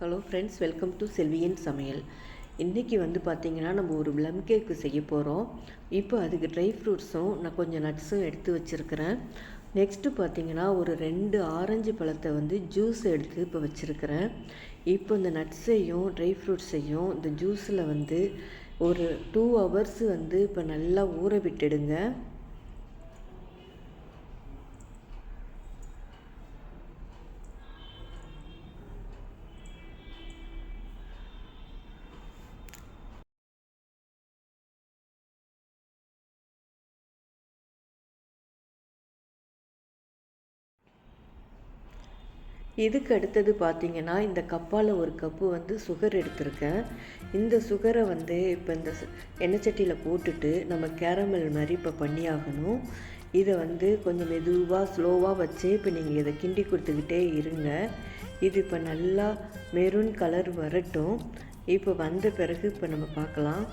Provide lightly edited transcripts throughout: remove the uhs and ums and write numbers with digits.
Hello friends, welcome to செல்வியின் சமையல். இன்றைக்கி வந்து பார்த்திங்கன்னா நம்ம ஒரு ப்ளம் கேக்கு செய்ய போகிறோம். இப்போ அதுக்கு ட்ரை ஃப்ரூட்ஸும் நான் கொஞ்சம் நட்ஸும் எடுத்து வச்சுருக்கிறேன். நெக்ஸ்ட்டு பார்த்திங்கன்னா ஒரு 2 ஆரஞ்சு பழத்தை வந்து ஜூஸ் எடுத்து இப்போ வச்சுருக்கிறேன். இப்போ இந்த நட்ஸையும் ட்ரை ஃப்ரூட்ஸையும் இந்த ஜூஸில் வந்து ஒரு 2 ஹவர்ஸ் வந்து இப்போ நல்லா ஊற விட்டுடுங்க. இதுக்கு அடுத்தது பார்த்திங்கன்னா இந்த கப்பால் ஒரு கப்பு வந்து சுகர் எடுத்திருக்கேன். இந்த சுகரை வந்து இப்போ இந்த எண்ணெய் சட்டியில் போட்டுட்டு நம்ம கேரமல் மாதிரி இப்போ பண்ணி ஆகணும். இதை வந்து கொஞ்சம் மெதுவாக ஸ்லோவாக வச்சு இப்போ நீங்கள் இதை கிண்டி கொடுத்துக்கிட்டே இருங்க. இது இப்போ நல்லா மெரூன் கலர் வரட்டும். இப்போ வந்த பிறகு இப்போ நம்ம பார்க்கலாம்.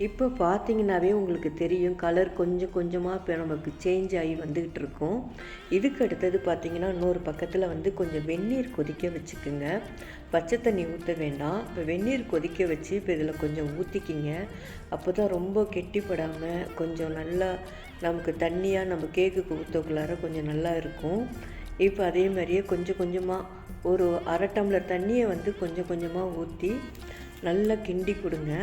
இப்போ பார்த்தீங்கன்னாவே உங்களுக்கு தெரியும், கலர் கொஞ்சம் கொஞ்சமாக இப்போ நமக்கு சேஞ்ச் ஆகி வந்துக்கிட்டு இருக்கும். இதுக்கு அடுத்தது பார்த்திங்கன்னா இன்னொரு பக்கத்தில் வந்து கொஞ்சம் வெந்நீர் கொதிக்க வச்சுக்குங்க. பச்சை தண்ணி ஊற்ற வேண்டாம். இப்போ வெந்நீர் கொதிக்க வச்சு இப்போ இதில் கொஞ்சம் ஊற்றிக்கிங்க. அப்போ தான் ரொம்ப கெட்டிப்படாமல் கொஞ்சம் நல்லா நமக்கு தண்ணியாக நம்ம கேக்குக்கு ஊற்றக்குள்ளார கொஞ்சம் நல்லா இருக்கும். இப்போ அதே மாதிரியே கொஞ்சம் கொஞ்சமாக ஒரு அரை டம்ளர் தண்ணியை வந்து கொஞ்சம் கொஞ்சமாக ஊற்றி நல்லா கிண்டி கொடுங்க.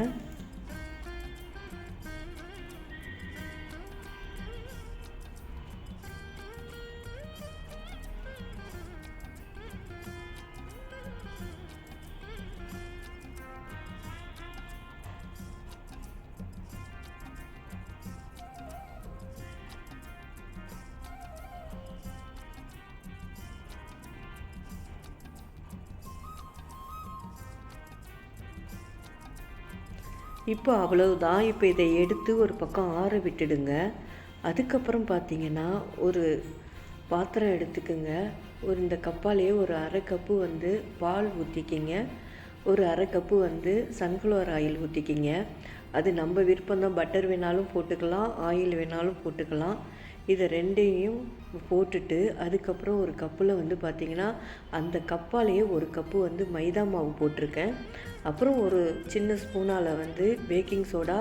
இப்போ அவ்வளவுதான். இப்போ இதை எடுத்து ஒரு பக்கம் ஆற விட்டுடுங்க. அதுக்கப்புறம் பார்த்திங்கன்னா ஒரு பாத்திரம் எடுத்துக்குங்க. இந்த கப்பாலேயே ஒரு அரை கப்பு வந்து பால் ஊற்றிக்கிங்க. ஒரு அரை கப்பு வந்து சன்ஃப்ளவர் ஆயில் ஊற்றிக்கிங்க. அது நம்ம விருப்பம்தான். பட்டர் வேணாலும் போட்டுக்கலாம், ஆயில் வேணாலும் போட்டுக்கலாம். இதை ரெண்டையும் போட்டுட்டு அதுக்கப்புறம் ஒரு கப்பில் வந்து பார்த்திங்கன்னா அந்த கப்பாலேயே ஒரு கப்பு வந்து மைதா மாவு போட்டிருக்கேன். அப்புறம் ஒரு சின்ன ஸ்பூனால் வந்து பேக்கிங் சோடா,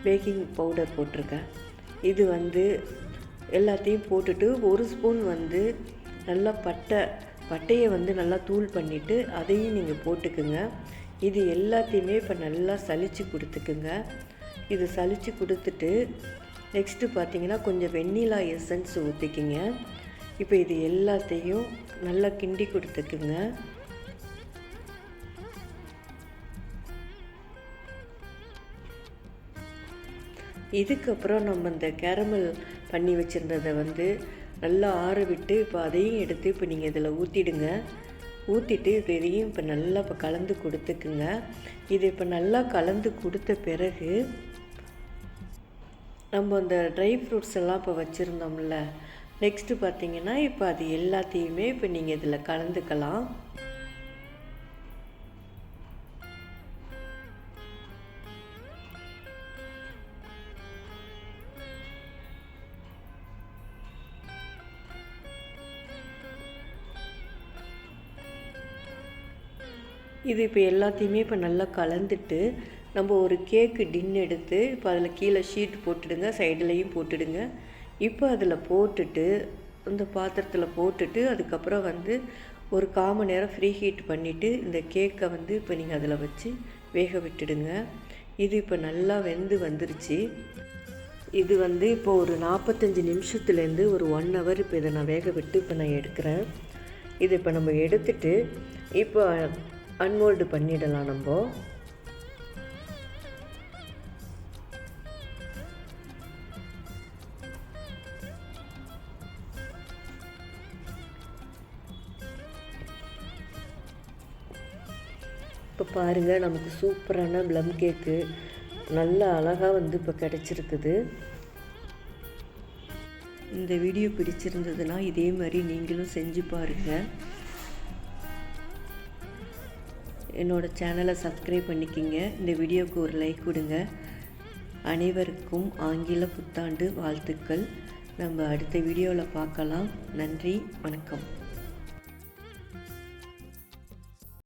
பேக்கிங் பவுடர் போட்டிருக்கேன். இது வந்து எல்லாத்தையும் போட்டுட்டு ஒரு ஸ்பூன் வந்து நல்லா பட்டையை வந்து நல்லா தூள் பண்ணிவிட்டு அதையும் நீங்கள் போட்டுக்குங்க. இது எல்லாத்தையுமே இப்போ நல்லா சலித்து கொடுத்துக்குங்க. இது சலித்து கொடுத்துட்டு நெக்ஸ்ட்டு பார்த்திங்கன்னா கொஞ்சம் வெண்ணிலா எசன்ஸ் ஊற்றிக்கிங்க. இப்போ இது எல்லாத்தையும் நல்லா கிண்டி கொடுத்துக்குங்க. இதுக்கப்புறம் நம்ம இந்த கேரமல் பண்ணி வச்சுருந்ததை வந்து நல்லா ஆற விட்டு இப்போ அதையும் எடுத்து இப்போ நீங்கள் இதில் ஊற்றிடுங்க. ஊற்றிட்டு இதையும் இப்போ நல்லா இப்போ கலந்து கொடுத்துக்குங்க. இது இப்போ நல்லா கலந்து கொடுத்த பிறகு நம்ம அந்த ட்ரை ஃப்ரூட்ஸ் எல்லாம் இப்போ வச்சுருந்தோம்ல, நெக்ஸ்ட்டு பார்த்திங்கன்னா இப்போ அது எல்லாத்தையுமே இப்போ நீங்கள் இதில் கலந்துக்கலாம். இது இப்போ எல்லாத்தையுமே இப்போ நல்லா கலந்துட்டு நம்ம ஒரு கேக்கு டின் எடுத்து இப்போ அதில் கீழே ஷீட் போட்டுடுங்க, சைடுலேயும் போட்டுடுங்க. இப்போ அதில் போட்டுட்டு இந்த பாத்திரத்தில் போட்டுட்டு அதுக்கப்புறம் வந்து ஒரு 1/4 மணி நேரம் ஃப்ரீ ஹீட் பண்ணிவிட்டு இந்த கேக்கை வந்து இப்போ நீங்கள் அதில் வச்சு வேக விட்டுடுங்க. இது இப்போ நல்லா வெந்து வந்துருச்சு. இது வந்து இப்போ ஒரு 45 நிமிஷத்துலேருந்து ஒரு 1 ஹவர் இப்போ இதை நான் வேக விட்டு இப்போ நான் எடுக்கிறேன். இது இப்போ நம்ம எடுத்துட்டு இப்போ அன்மோல்டு பண்ணிடலாம். நம்ம இப்போ பாருங்கள், நமக்கு சூப்பரான ப்ளம் கேக்கு நல்ல அழகாக வந்து இப்போ கிடச்சிருக்குது. இந்த வீடியோ பிடிச்சிருந்ததுன்னா இதே மாதிரி நீங்களும் செஞ்சு பாருங்கள். என்னோடய சேனலை சப்ஸ்கிரைப் பண்ணிக்கிங்க. இந்த வீடியோவுக்கு ஒரு லைக் கொடுங்க. அனைவருக்கும் ஆங்கில புத்தாண்டு வாழ்த்துக்கள். நம்ம அடுத்த வீடியோவில் பார்க்கலாம். நன்றி, வணக்கம்.